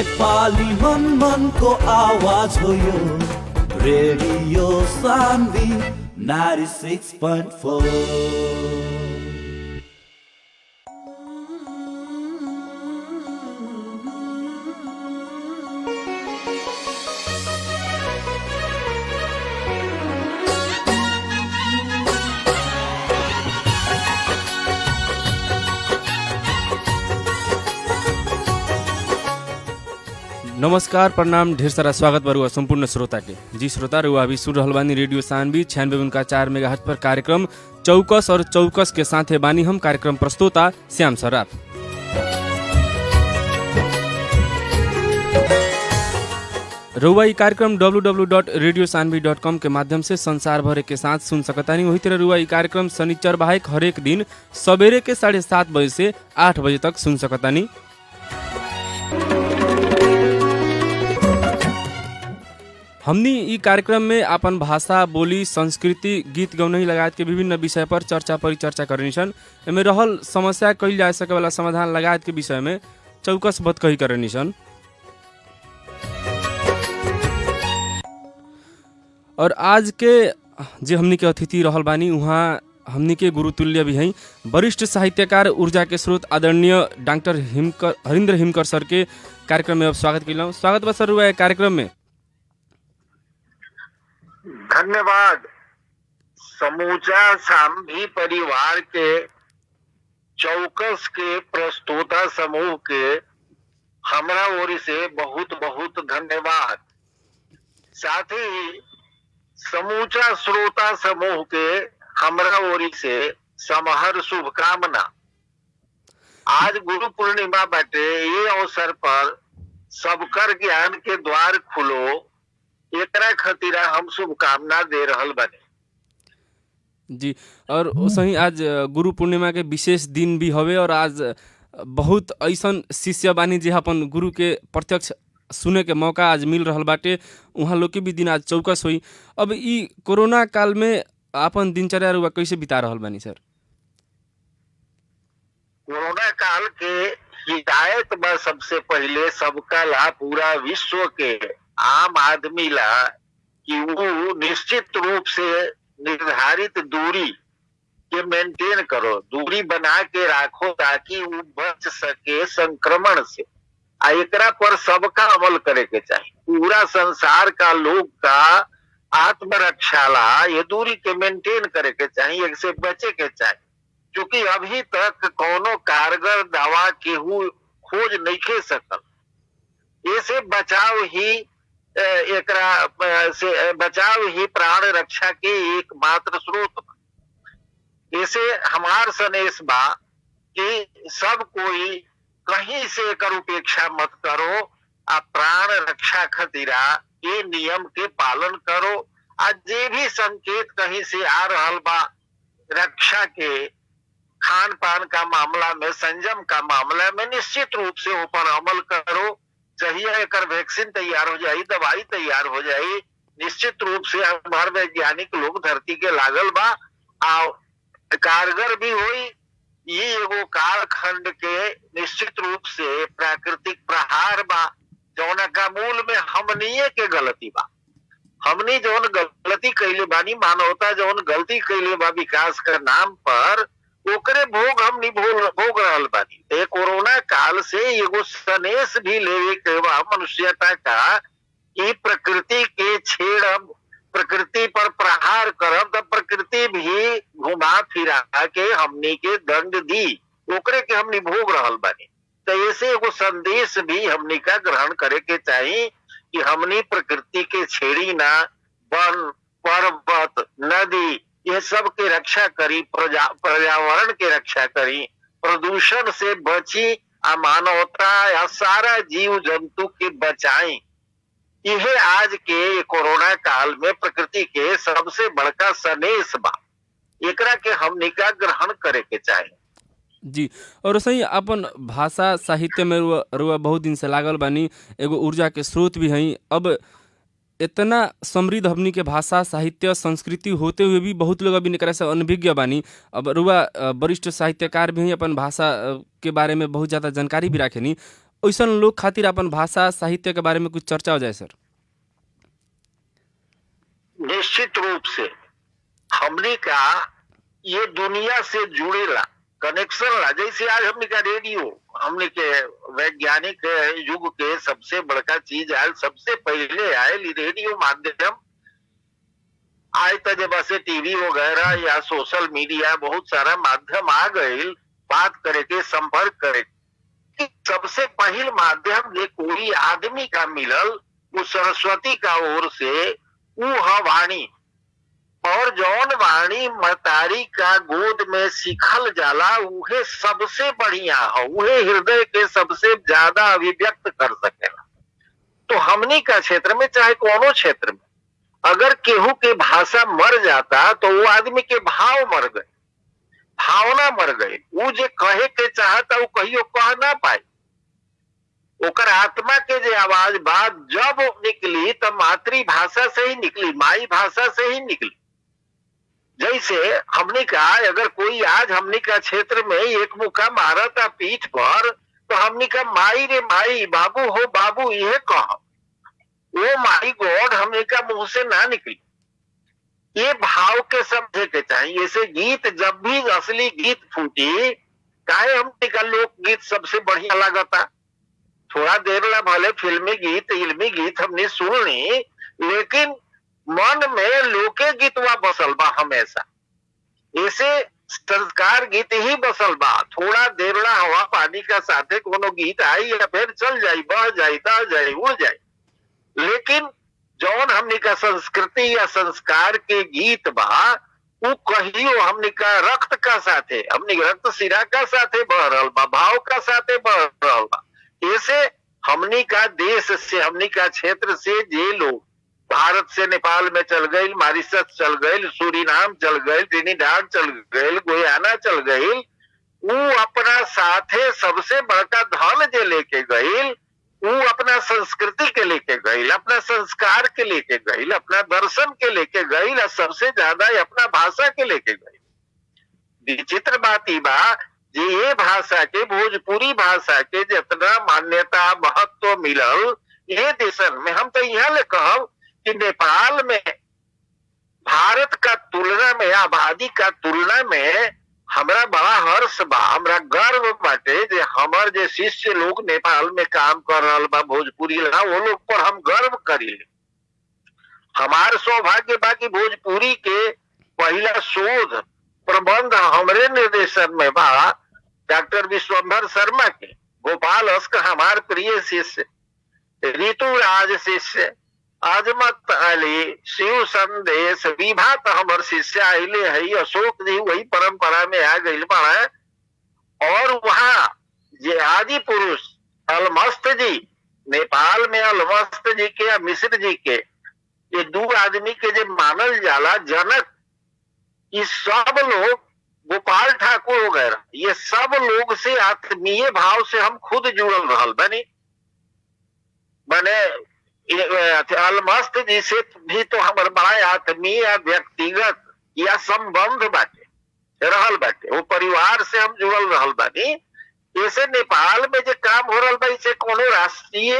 नेपाली मन को आवाज हो यो रेडियो सान्वी 96.4। नमस्कार, प्रणाम, ढेर सारा स्वागत बरुआ संपूर्ण श्रोता के। जी श्रोता, रुआ अभी सुन रहल बानी रेडियो सान्वी 96.4 मेगाहर्ट्ज पर कार्यक्रम चौकस और चौकस के साथ बानी हम कार्यक्रम प्रस्तोता श्याम सराफ। रुआ ई कार्यक्रम www.radiosanvi.com के माध्यम से संसार भर के साथ सुन सकतानी। वही तरह रुआ ई कार्यक्रम शनिचर बाहेक हरेक दिन सवेरे के 7:30 बजे से 8 बजे तक सुन सकतानी। हमनी ई कार्यक्रम में अपन भाषा, बोली, संस्कृति, गीत गौनही लगायत के विभिन्न विषय पर चर्चा परिचर्चा करनिसन। एमे रहल समस्या कइल जा सके वाला समाधान लगायत के विषय में चौकस बतकही करनिसन। और आज के जे हमनी के अतिथि रहल बानी, उहाँ हमनी के गुरुतुल्य भी हैं, वरिष्ठ साहित्यकार, ऊर्जा के स्रोत आदरणीय डॉक्टर हरिंद्र हिमकर सर के कार्यक्रम में अब स्वागत कइलौं। स्वागत बा सर रुआ कार्यक्रम में। धन्यवाद। समूचा सान्वी परिवार के चौकस के प्रस्तोता समूह के हमरा ओर से बहुत बहुत धन्यवाद। साथ ही समूचा श्रोता समूह के हमरा ओर से समहर शुभकामना। आज गुरु पूर्णिमा बाटे, ये अवसर पर सबकर ज्ञान के द्वार खुलो, एकरा खतीरा हम शुभकामना दे रहल बानी। जी, और सही आज गुरु पूर्णिमा के विशेष दिन भी हवे और आज बहुत ऐसन शिष्य बानी जे अपन गुरु के प्रत्यक्ष सुने के मौका आज मिल रहल बाटे। उहाँ लोग के भी दिन आज चौकस हुई। अब ई कोरोना काल में अपन दिनचर्या रुआ कैसे बिता रहल बानी सर? कोरोना काल के हिदायत बा सबसे पहले सबका ला, पूरा विश्व के आम आदमी ला, कि वो निश्चित रूप से निर्धारित दूरी के मेंटेन करो, दूरी बना के राखो ताकि वो बच सके संक्रमण से। एकरा पर सबका अमल करे के चाहिए। पूरा संसार का लोग का आत्मरक्षा ला ये दूरी के मेंटेन करे के चाहिए, इससे बचे के चाहिए। क्योंकि अभी तक कोनो कारगर दवा केहू खोज नहीं खे सकल। ऐसे बचाव ही प्राण रक्षा के एकमात्र स्रोत बा। ऐसे हमार सनेश बा कि सब कोई कहीं से एकर उपेक्षा मत करो, आ प्राण रक्षा खतीरा ये नियम के पालन करो। आज जे भी संकेत कहीं से आ रहल बा रक्षा के, खान पान का मामला में, संयम का मामला में, निश्चित रूप से ऊपर अमल करो। चाहिए एकर वैक्सीन तैयार हो जाई, दवाई तैयार हो जाई, निश्चित रूप से हमारे वैज्ञानिक लोग धरती के लागल बा आ कारगर भी हुई। ये एगो कालखंड के निश्चित रूप से प्राकृतिक प्रहार बा, जौना का मूल में हमनिये के गलती बा। हमनी जौन गलती कैले बानी, मानवता जौन गलती कैले बा विकास के नाम पर, ओकरे भोग हम भोग रहल बानी। ते कोरोना काल से एगो सनेश भी लेवे के बा मनुष्यता का, कि प्रकृति के छेड़ब, प्रकृति पर प्रहार करब, तब प्रकृति भी घुमा फिरा के हमनी के दंड दी, ओकरे के हमनी भोग रहल बानी। तो ऐसे एगो संदेश भी हमनी का ग्रहण करे के चाहिए कि हमनी प्रकृति के छेड़ी ना, वन, पर्वत, नदी, ये सब के रक्षा करी, पर्यावरण के रक्षा करी, प्रदूषण से बची, आ मानवता या सारा जीव जंतु के बचाई। यह आज के कोरोना काल में प्रकृति के सबसे बड़का सनेश बा। एकरा के हमनी का ग्रहण करे के चाहिए। जी, और सही अपन भाषा साहित्य में रुआ बहुत दिन से लागल बानी, एगो ऊर्जा के स्रोत भी हैं। अब इतना समृद्ध हमनी के भाषा, साहित्य, संस्कृति होते हुए भी बहुत लोग अभी एकरा से अनभिज्ञ बानी। अब रुआ वरिष्ठ साहित्यकार भी हैं, अपन भाषा के बारे में बहुत ज़्यादा जानकारी भी रखेनी। ओइसन लोग खातिर अपन भाषा साहित्य के बारे में कुछ चर्चा हो जाए सर। निश्चित रूप से हमने का ये दुनिया से जुड़ेला कनेक्शन ला। जैसे आज हमने का रेडियो, हमने के वैज्ञानिक युग के सबसे बड़का चीज आयल, सबसे पहले आयल रेडियो माध्यम। आज तक जब ऐसे टीवी वगैरह या सोशल मीडिया बहुत सारा माध्यम आ गए बात करे के, संपर्क करे के, सबसे पहल माध्यम जे कोई आदमी का मिलल वो सरस्वती का ओर से वो वाणी। और जौन वाणी मतारी का गोद में सीखल जाला उहे सबसे बढ़िया हो, उहे हृदय के सबसे ज्यादा अभिव्यक्त कर सकेला। तो हमनी का क्षेत्र में चाहे कोनो क्षेत्र में अगर केहू के भाषा मर जाता तो वो आदमी के भाव मर गए, भावना मर गए। वो जे कहे के चाहता वो कहियो कह ना पाए। ओकर आत्मा के जे आवाज बात जब निकली तब मातृभाषा से ही निकली, माई भाषा से ही निकली। जैसे हमने कहा अगर कोई आज हमने का क्षेत्र में एक मुक्का मारा था पीठ पर तो हमने का माई रे माई, बाबू हो बाबू, यह कहा वो माई गॉड हमने का मुंह से ना निकली। ये भाव के समझे के चाहिए। ऐसे गीत जब भी असली गीत फूटी, काहे हमने का लोकगीत सबसे बढ़िया लगता। थोड़ा देर ला भले फिल्मी गीत इल्मी गीत हमने सुन ली, लेकिन मन में लोके गीतवा बसल बा हमेशा। ऐसे संस्कार गीत ही बसल बा। थोड़ा देर ला हवा पानी का साथे कोनो गीत आई या फिर चल जाई, बह जाई, दा जाई, उड़ जाई। लेकिन जौन हमने का संस्कृति या संस्कार के गीत बा वो कहियो हमने का रक्त का साथे, हमने रक्त सिरा का साथे बह रहल बा, भाव का साथे बह रहल बा। ऐसे हमने का देश से, हमने का क्षेत्र से जे लोग भारत से नेपाल में चल गए, मॉरिशस चल गए, सूरीनाम चल गए, ट्रिनिडाड चल गए, गुयाना चल गए, वो अपना साथे सबसे बड़का धन जे लेके गए वो अपना संस्कृति के लेके गई, अपना संस्कार के लेके गई, अपना दर्शन के लेके गई, सबसे ज्यादा अपना भाषा के लेके गई। विचित्र बात ही बा जे ये भाषा के, भोजपुरी भाषा के जितना मान्यता महत्व मिलल ये देशन में, हम तो यहाँ ले कहब कि नेपाल में भारत का तुलना में, आबादी का तुलना में हमरा बड़ा हर्ष बा, हमरा गर्व बाटे जे हमर जे शिष्य लोग नेपाल में काम कर रहल बा भोजपुरी ला, वो लोग पर हम गर्व करीले। हमार सौभाग्य बा कि भोजपुरी के पहला शोध प्रबंध हमरे निर्देशन में बा डॉक्टर विश्वंभर शर्मा के। गोपाल अस्क हमार प्रिय शिष्य, ऋतुराज शिष्य, अजमत अली, शिव संदेश, विभा तो हमर शिष्य आइले है, अशोक जी वही परंपरा में आ गई बड़ा। और वहाँ जे आदि पुरुष अलमस्त जी, नेपाल में अलमस्त जी के या मिश्र जी के, ये दो आदमी के जे मानल जाला जनक, ये सब लोग, गोपाल ठाकुर वगैरह, ये सब लोग से आत्मीय भाव से हम खुद जुड़ल रहल बनी। बने अलमस्त जी से भी तो हमार बड़ा आत्मीय व्यक्तिगत या संबंध बाटे रहल बाटे, वो परिवार से हम जुड़ल रहल बानी। ऐसे नेपाल में जो काम हो रहल बा इसे कोनो राष्ट्रीय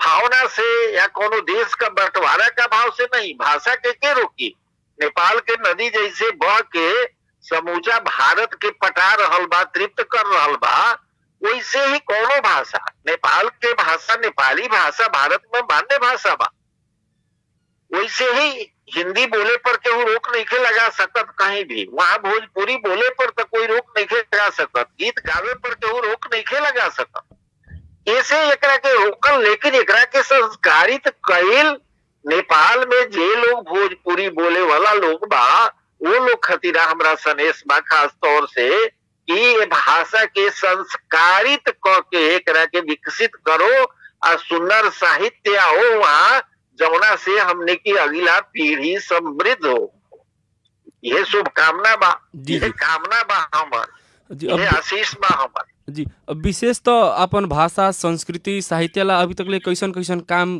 भावना से या कोनो देश का बंटवारा का भाव से नहीं। भाषा के रोकी? नेपाल के नदी जैसे बह के समूचा भारत के पटा रहल बा, तृप्त कर रहल बा, वैसे ही कोनो भाषा, नेपाल के भाषा, नेपाली भाषा भारत में मान्य भाषा बा। वैसे ही हिंदी बोले पर केहू रोक नहीं लगा सकत कहीं भी, वहां भोजपुरी बोले पर तो कोई रोक नहीं लगा सकत, गीत गावे पर केहू रोक नहीं लगा सकत। ऐसे एकरा के रोकल, लेकिन एकरा के संस्कारित कईल नेपाल में जे लोग भोजपुरी बोले वाला लोग बा, वो लोग खतीरा हमरा सनेश बा खास तौर से कि ये भाषा के संस्कारित के एकरा के विकसित करो और सुंदर साहित्य हो वहाँ, जौना से हमने की अगला पीढ़ी समृद्ध हो। ये शुभकामना बा, ये कामना बा हमार, ये आशीष बा हमार जी। विशेष तो अपन भाषा संस्कृति साहित्य ला अभी तक ले कैसन कैसन काम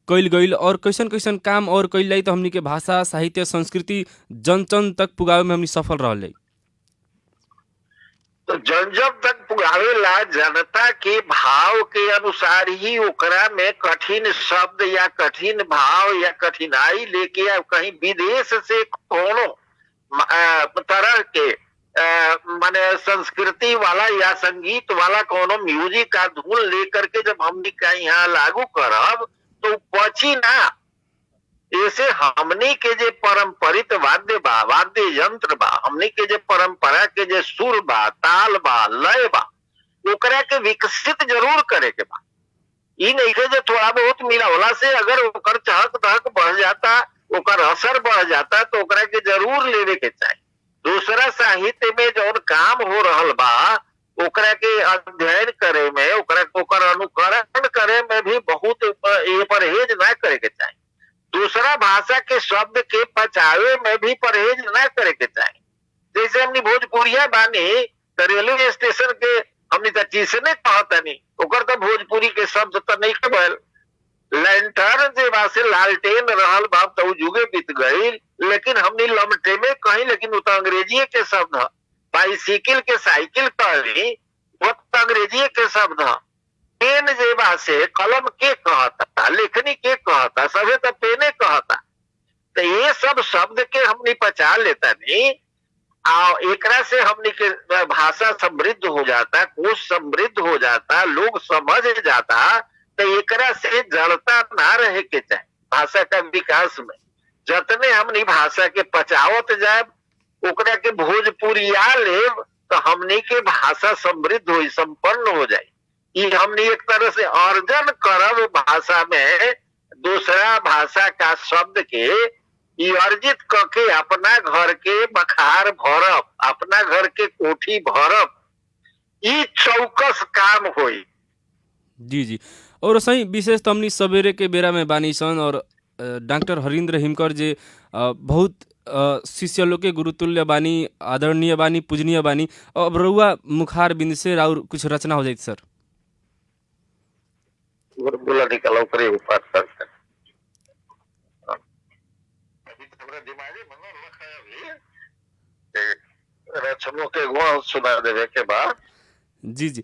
कैल गईल और कैसन कैसन काम और कैल जाई तो हमनी के भाषा साहित्य संस्कृति जन जन तक पुगावे में हमनी सफल रहल। तो जन जब तक पुगावेला जनता के भाव के अनुसार ही ओकरा में कठिन शब्द या कठिन भाव या कठिनाई लेके या कहीं विदेश से कोनो तरह के माने संस्कृति वाला या संगीत वाला कोनो म्यूजिक का धुन लेकर के जब हमनी का यहाँ लागू करब तो पची ना। ऐसे हमनी के जे परंपरित वाद्य बा, वाद्य यंत्र बा, हमनी के जे परंपरा के जे सुर बा, ताल बा, लय बा, ओकरा के विकसित जरूर करे के बा। ई नहीं के जे थोड़ा बहुत मिलावला से अगर ओकर चहक दहक बढ़ जाता, ओकर असर बढ़ जाता तो ओकरा के जरूर लेवे के चाहिए। दूसरा साहित्य में जौन काम हो रहल बा ओकरा के अध्ययन करे में, ओकर अनुकरण करे में भी बहुत ये परहेज ना करे के चाहिए। दूसरा भाषा के शब्द के पचावे में भी परहेज ना करे के चाहिए। जैसे हमनी भोजपुरिया बानी तो रेलवे स्टेशन के हमनी तो चीसने कहतनी, ओकर तो भोजपुरी के शब्द तो नहीं के भइल। लैंटर्न जे बासे लालटेन रहल बाप तो जुगे बीत गई, लेकिन हमनी लमटे में कहीं, लेकिन वो तो अंग्रेजी के शब्द है। बाइसिकल के साइकिल कहली वो तो अंग्रेजी के शब्द है। पेन जे बासे कलम के कहता, लेखनी के कहता, सभे तो पेने कहता। तो ये सब शब्द के हमनी पचा लेता नहीं, एकरा से हमनी के भाषा समृद्ध हो जाता, कोश समृद्ध हो जाता, लोग समझ जाता। तो एकरा से जड़ता ना रहे के चाहे भाषा का विकास में। जतने हमनी भाषा के पचावत जाए, ओकरा के भोजपुरिया लेब तो हमनी के भाषा समृद्ध हो, संपन्न हो जाए। ये हमनी एक तरह से अर्जन करब भाषा में दूसरा भाषा का शब्द के अर्जित करके अपना घर के बखार भरब, अपना घर के कोठी भरब, ये चौकस काम होई। जी जी। और सही विशेष तो हमनी सवेरे के बेरा में बानी सन और डॉक्टर हरिंद्र हिमकर जे बहुत शिष्य लोग के गुरुतुल्य बानी, आदरणीय बानी, पूजनीय बानी। अब रउआ मुखार बिंद से और कुछ रचना हो जाए सर। बोला निकला ऊपर ऊपर करते रचनों के गुण सुना देवे के बाद जी जी।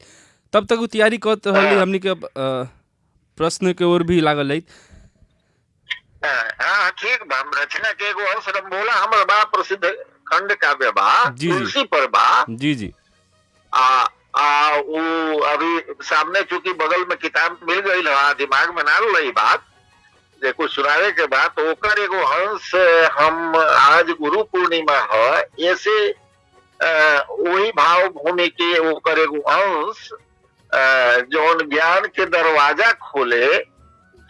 तब तक तैयारी करते हली हमनी के प्रश्न के ओर भी लागल है। हाँ ठीक बा। रचना के एगो अंश बोला हमर बा प्रसिद्ध खंड काव्य बा तुलसी पर बा। जी जी। वो अभी सामने चूंकि बगल में किताब मिल गई है, दिमाग में ना रही बात जे कुछ सुनावे के बाद, तो ओकर एगो अंश हम आज गुरु पूर्णिमा है, ऐसे वही भाव भूमि के ओकर एगो अंश जौन ज्ञान के दरवाजा खोले,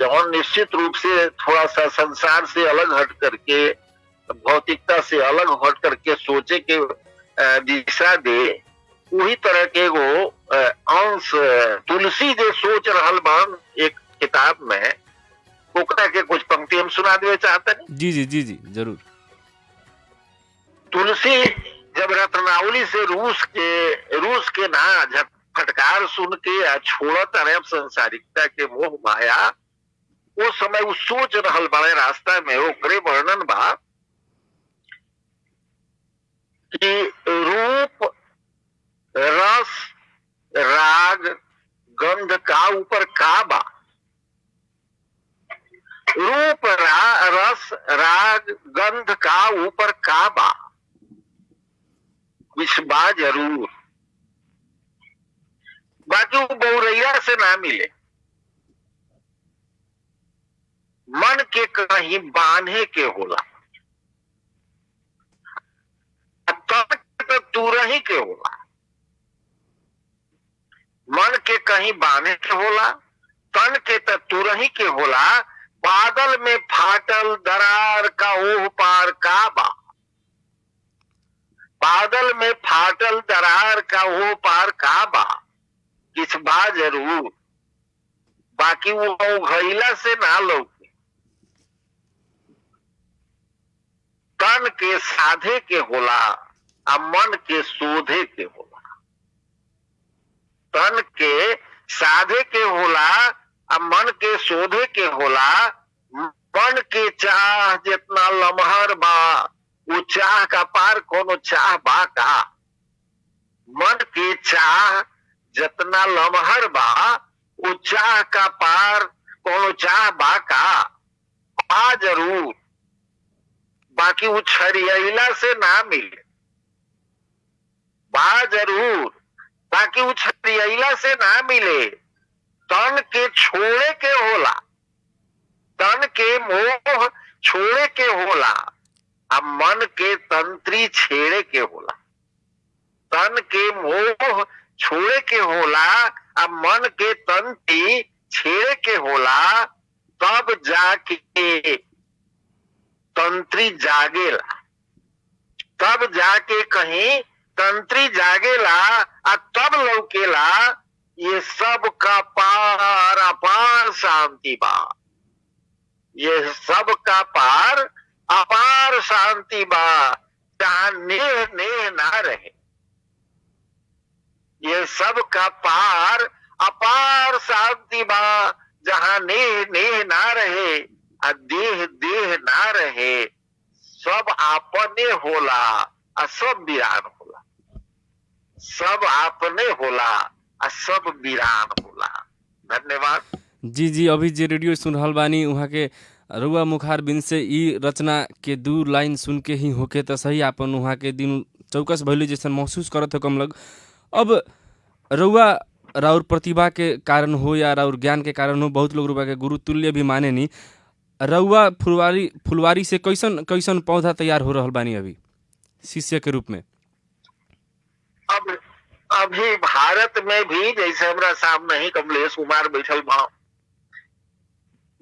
जौन निश्चित रूप से थोड़ा सा संसार से अलग हट करके, भौतिकता से अलग हट करके सोचे के दिशा दे, वही तरह के एगो अंश तुलसी जो सोच रहल बान एक किताब में, ओकरा के कुछ पंक्ति हम सुना देवे चाहते हैं। जी जी जी जी जरूर। तुलसी जब रत्नावली से रूस के ना फटकार सुन के छोड़त अरे संसारिकता के मोह माया, वो समय वो सोच रहल बड़े रास्ता में ओकरे वर्णन बा कि रूप रस राग गंध का ऊपर का बा। रूप रस राग गंध का ऊपर का बा, कुछ बा जरूर, बाकी वो बहुरैया से ना मिले। मन के कहीं बांधे के होला, तन के तुरही के होला। मन के कहीं बांधे के होला, तन के तुरही के होला। बादल में फाटल दरार का ओह पार का बा। बादल में फाटल दरार का ओह पार का बा, किछ बा जरूर, बाकी वो घैला से ना लौके। तन के साधे के होला आ मन के शोधे के होला। तन के साधे के होला आ मन के शोधे के होला। मन के चाह जितना लमहर बा, वो चाह का पार कोनो चाह बा का। मन के चाह जतना लमहर बा वो चाह का पार कोनो चाह बा का आ जरूर, बाकी वो छरियला से ना मिले, बा जरूर बाकी वो छरियला से ना मिले। तन के छोड़े के होला, तन के मोह छोड़े के होला, अब मन के तंत्री छेड़े के होला। तन के मोह छोड़े के होला, अब मन के तंत्री छेड़े के होला, तब जाके तंत्री जागेला, तब जाके कहीं तंत्री जागेला, और तब लौकेला ये सब का पार अपार शांति बा, ये सब का पार अपार शांति बा, जहां नेह नेह ना रहे। ये सब का पार अपार शांति बा, जहां नेह नेह ना रहे, आ देह देह ना रहे, सब आपने होला आ सब वीरान होला, सब आपने होला आ सब वीरान होला। धन्यवाद। जी जी, अभी जे रेडियो सुन रहल बानी वहाँ के रउआ मुखार बिन से ई रचना के 2 लाइन सुन के ही होके तो सही आपन वहाँ के दिन चौकस भइल जैसन महसूस करत हो कम लग। अब रउआ राउर प्रतिभा के कारण हो या राउर ज्ञान के कारण हो, बहुत लोग रउआ के गुरु तुल्य भी माने नी। रउआ फुलवारी से कैसन कैसन पौधा तैयार हो रहल बानी अभी शिष्य के रूप में? अब अभी भारत में भी जैसे हमारा सामने ही कमलेश कुमार बैठल बा,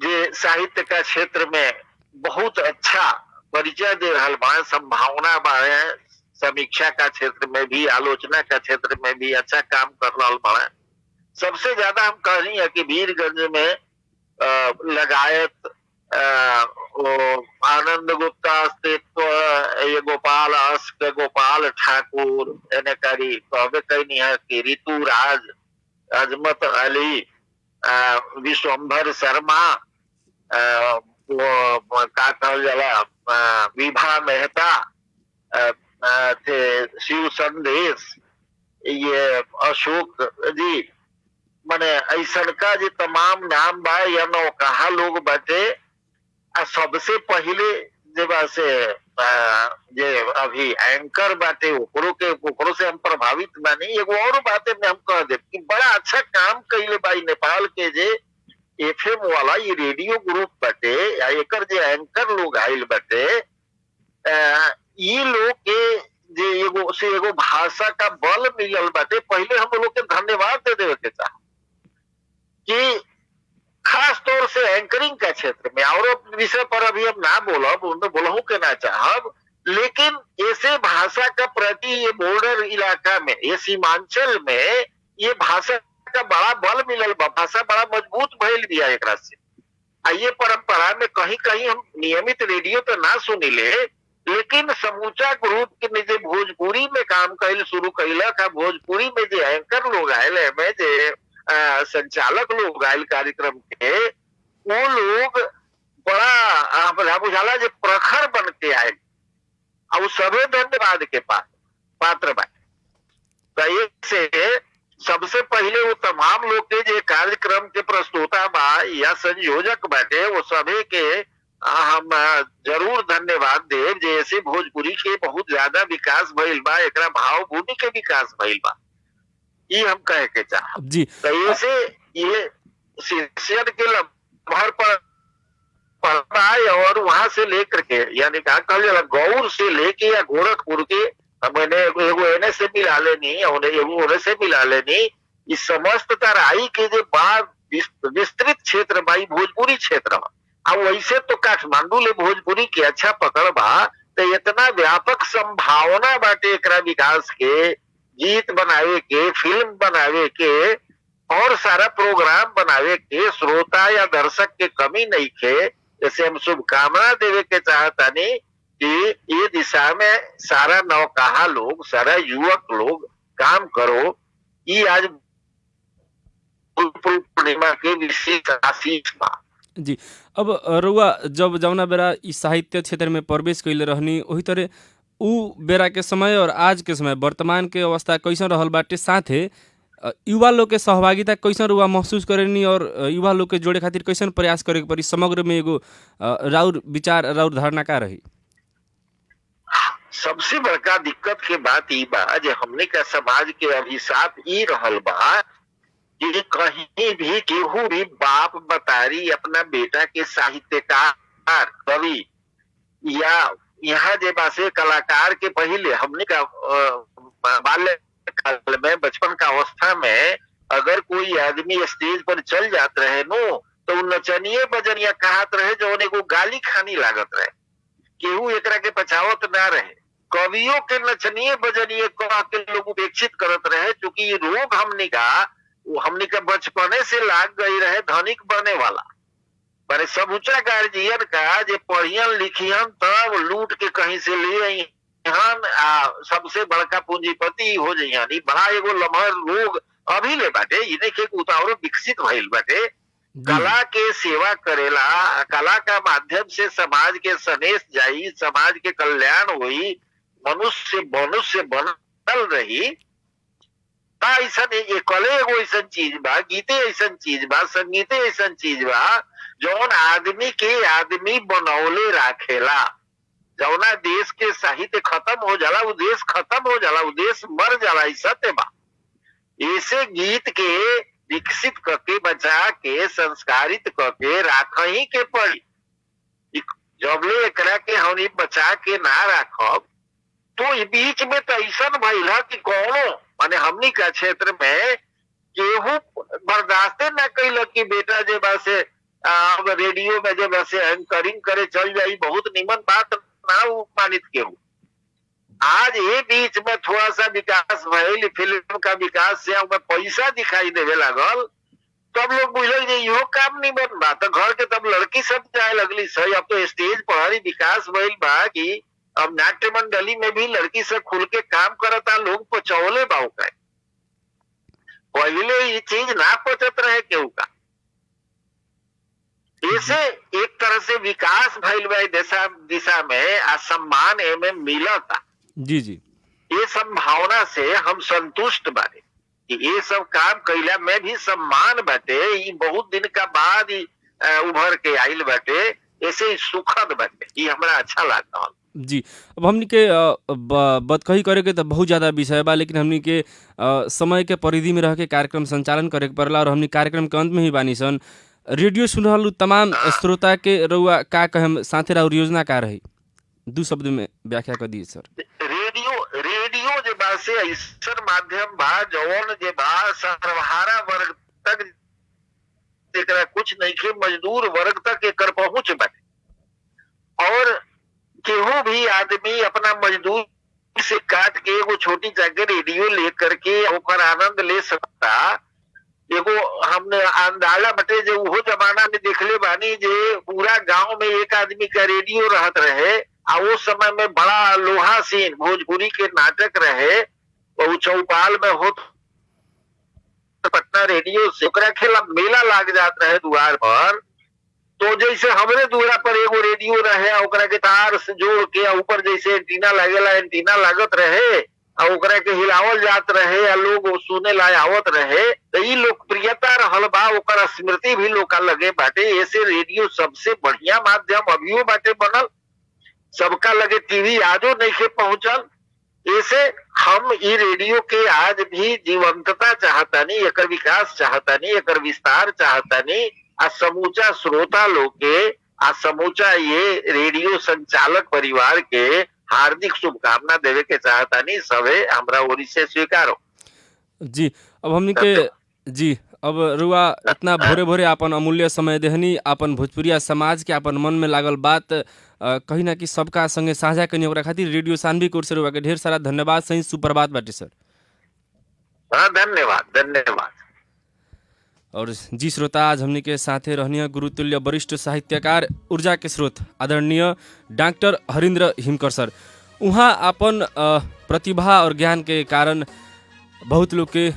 जे साहित्य का क्षेत्र में बहुत अच्छा परिचय दे रहा बा, संभावना बा, समीक्षा का क्षेत्र में भी, आलोचना का क्षेत्र में भी अच्छा काम कर रहा बा। सबसे ज्यादा हम कह रही है कि वीरगंज में लगायत आनंद गुप्ता अस्तित्व, ये गोपाल अस्क, गोपाल ठाकुर, एने करी कहबे कहनी है कि ऋतुराज, अजमत अली, विश्वंभर शर्मा, वो का कहल जाला, विभा मेहता थे, शिव संदेश, ये अशोक जी, माने ऐसा का जो तमाम नाम बा या नौकहा लोग बाटे। सबसे पहले जब से जे अभी एंकर बाटे ओकरो से हम प्रभावित बानी। एगो और बाते में हम कह दे कि बड़ा अच्छा काम कइले बा नेपाल के जे एफएम वाला ये रेडियो ग्रुप बाटे, या एकर जे एंकर लोग आइल बाटे, ये लोग के जे एगो भाषा का बल मिलल बाटे। पहले हम लोग के धन्यवाद दे देवे के चाह कि खास तौर से एंकरिंग का क्षेत्र में, और विषय पर अभी हम ना बोलब, उनमें बोलहू के ना चाहब, लेकिन ऐसे भाषा का प्रति ये बॉर्डर इलाका में, ये सीमांचल में ये भाषा का बड़ा बल मिलल बा, भाषा बड़ा मजबूत भइल बिया एकरा से। ये परंपरा में कहीं कहीं हम नियमित रेडियो तो ना सुनिले, लेकिन समूचा ग्रुप के जे भोजपुरी में काम कइल शुरू कइलक, भोजपुरी में जे एंकर लोग आयल में, जे संचालक लोग आयल कार्यक्रम के, वो लोग बड़ा बुझाला जे प्रखर बन के आए, और सभी धन्यवाद के पात्र बा। से सबसे पहले वो तमाम लोग के जे कार्यक्रम के प्रस्तुता बा या संयोजक बाटे, वो सभी के हम जरूर धन्यवाद देव। जैसे भोजपुरी के बहुत ज्यादा विकास भइल बा, एकरा भाव भूमि के विकास भइल बा, ये हम कहे के चाहब जी। तो ऐसे ये शिष्य के लम्हर पर और वहां से लेकर के, यानी कहा कल गौर से लेके या गोरखपुर के, मैंने एगो एने से मिला लेनी, एगो ओने से मिला लेनी, इस समस्त तराई के जो बाद विस्तृत क्षेत्र बा भोजपुरी क्षेत्र बा। अब वैसे तो काठमांडू ले भोजपुरी के अच्छा पकड़ बा, तो इतना व्यापक संभावना बाटे एकरा विकास के, गीत बनावे के, फिल्म बनावे के, और सारा प्रोग्राम बनावे के, श्रोता या दर्शक के कमी नहीं खे। जैसे हम शुभकामना देवे के चाहतानी कि ये दिशा में सारा नौकहा लोग, सारा युवक लोग काम करो। ये आज पूर्णिमा के विशेष आशीष बा जी। अब रउआ जब जौना बेरा इस साहित्य क्षेत्र में प्रवेश कैले रहनी, वही तरह उ बेरा के समय और आज के समय वर्तमान के अवस्था कैसन रहल बाटे, साथे युवा लोग के सहभागिता कैसन रुआ महसूस करेनी और युवा लोग के जोड़े खातिर कैसन प्रयास करे के पड़ी, समग्र में एगो राउर विचार राउर धारणा का रही? सबसे बड़का दिक्कत के बात ई बा जे हमने का समाज के अभिशाप ई रहल बा कि कहीं भी केहू भी बाप बतारी अपना बेटा के साहित्यकार कवि या यहाँ जे बासे कलाकार के पहले हमने का बाल्य काल में बचपन का अवस्था में अगर कोई आदमी स्टेज पर चल जात रहे नो तो नचनिए बजनिया कहत रहे जो एगो गाली खानी लागत रहे, केहू एकरा के पछावत ना रहे। कवियों के नचनिए बजनिए कह के लोग उपेक्षित करत रहे, क्योंकि ये रोग हमने का बचपने से लाग गई रहे धनिक बने वाला। पर सबूचा गार्जियन का जे पढ़ियन लिखियन तब लूट के कहीं से ले आई सबसे बड़का पूंजीपति हो जाइए, बड़ा एगो लम्हर रोग अभी ले बाटे, इन्हें के उतावरो विकसित भइल बाटे। कला के सेवा करेला, कला का माध्यम से समाज के सनेस जाई, समाज के कल्याण हुई, मनुष्य बनल रही। ऐसा कले एगो ऐसा चीज बा, गीते ऐसा चीज बा, संगीते ऐसा चीज बा जौन आदमी के आदमी बनौले राखेला। जौना देश के साहित्य खत्म हो जाला वो देश खत्म हो जाला, वो देश मर जाला, ई सत्य बा। ऐसे गीत के विकसित करके बचा के संस्कारित करके राखही के पड़ी। जबले एकरा के हमनी बचा के ना राखब तो बीच में तो ऐसा भइल कि कौनो माने हमनी का क्षेत्र में केहू बर्दाश्ते ना कैल कि बेटा जे बासे अब रेडियो में जे बासे एंकरिंग करे चल जाई, बहुत निमन बात ना मानित केहू। आज ये बीच में थोड़ा सा विकास भइल, फिल्म का विकास से पैसा दिखाई देवे लागल, तब लोग बुझल जे इहो काम नहीं बन बा, तो घर के तब लड़की सब जाए लगली सही। अब तो स्टेज पर ही विकास भइल बा कि अब नाट्य मंडली में भी लड़की सब खुल के काम करता, लोग पचौले बा का। पहले ये चीज ना पचत रहे केहू का। ऐसे एक तरह से विकास भइल बा दिशा में आ सम्मान एमे मिलता। जी जी, ये संभावना से हम संतुष्ट बारे कि ये सब काम कैला में भी सम्मान बाटे। ये बहुत दिन का बाद ही उभर के आइल बाटे, ऐसे ही सुखद बाटे, ये हमरा अच्छा लागता। जी, अब हमनी के बतकही करे के तो बहुत ज़्यादा विषय बा, लेकिन हमनी के समय के परिधि में रह के कार्यक्रम संचालन करे के पड़ला और हमनी कार्यक्रम के अंत में ही बानी सन। रेडियो सुन रहल तमाम श्रोता के रउआ का कहम, साथे राउर योजना का रही, 2 शब्द में व्याख्या कर दिए सर। रेडियो जे बा से ऐसा माध्यम बा जौन जे बा सर्वहारा वर्ग तक एकरा कुछ नहीं के मजदूर वर्ग तक एकर पहुंच बाटे। और केहू भी आदमी अपना मजदूर से काट के एगो छोटी जाके रेडियो लेकर के ओकर आनंद ले सकता। एगो हमने अंदाजा बटे जो वो जमाना में देखले बानी जे पूरा गांव में एक आदमी का रेडियो रहत रहे, आ वो समय में बड़ा लोहा सीन भोजपुरी के नाटक रहे, वो चौपाल में हो पटना रेडियो से ओकरा खेला मेला लाग जात रहे द्वार पर। तो जैसे हमरे दुआरा पर एगो रेडियो रहे, ओकरा के तार से जोड़ के ऊपर जैसे एंटीना लगेला, एंटीना लागत रहे, ओकरा के हिलावल जात रहे आ लोग सुने ला आवत रहे। तो ई लोकप्रियता रहल बा, ओकर स्मृति भी लोका लगे बाटे। ऐसे रेडियो सबसे बढ़िया माध्यम अभियो बाटे बनल, सबका लगे टीवी आजो नहीं के पहुंचल। ऐसे हम ई रेडियो के आज भी जीवंतता चाहतानी, एकर विकास चाहतानी, एकर विस्तार चाहतानी। आ समूचा श्रोता लोग के आ समूचा ये रेडियो संचालक परिवार के हार्दिक शुभकामना देवे के चाहतानी, सबे हमरा ओरी से स्वीकारो। जी, अब हमनी के जी अब रुआ इतना भोरे भोरे अपन अमूल्य समय देहनी, अपन भोजपुरिया समाज के अपन मन में लागल बात कहीं ना कि सबका संगे साझा करनी, ओकरा खातिर रेडियो सानवी कोर से रुआ के ढेर सारा धन्यवाद। सही सुप्रभात बाटे सर। हाँ, धन्यवाद। और जी श्रोता, आज हमनी के साथे रहनिया गुरुतुल्य वरिष्ठ साहित्यकार ऊर्जा के स्रोत आदरणीय डॉक्टर हरिन्द्र हिमकर सर। उहाँ अपन प्रतिभा और ज्ञान के कारण बहुत लोग के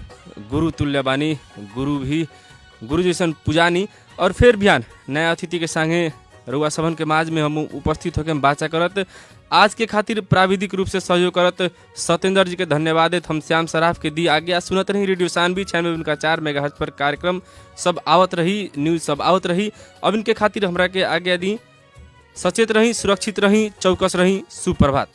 गुरु तुल्य बानी, गुरु जैसन पुजानी। और फिर बिहान नया अतिथि के संगे रउआ सबन के माज में हम उपस्थित होकर बाचा करत आज के खातिर प्राविधिक रूप से सहयोग करत सत्येंद्र जी के धन्यवाद देत हम श्याम सराफ के दी आज्ञा। सुनत रही रेडियो सानवी 96.4 मेगाहर्ट्ज पर कार्यक्रम सब आवत रही, न्यूज सब आवत रही। अब इनके खातिर हमरा के आज्ञा दी। सचेत रही, सुरक्षित रही, चौकस रही। सुप्रभात।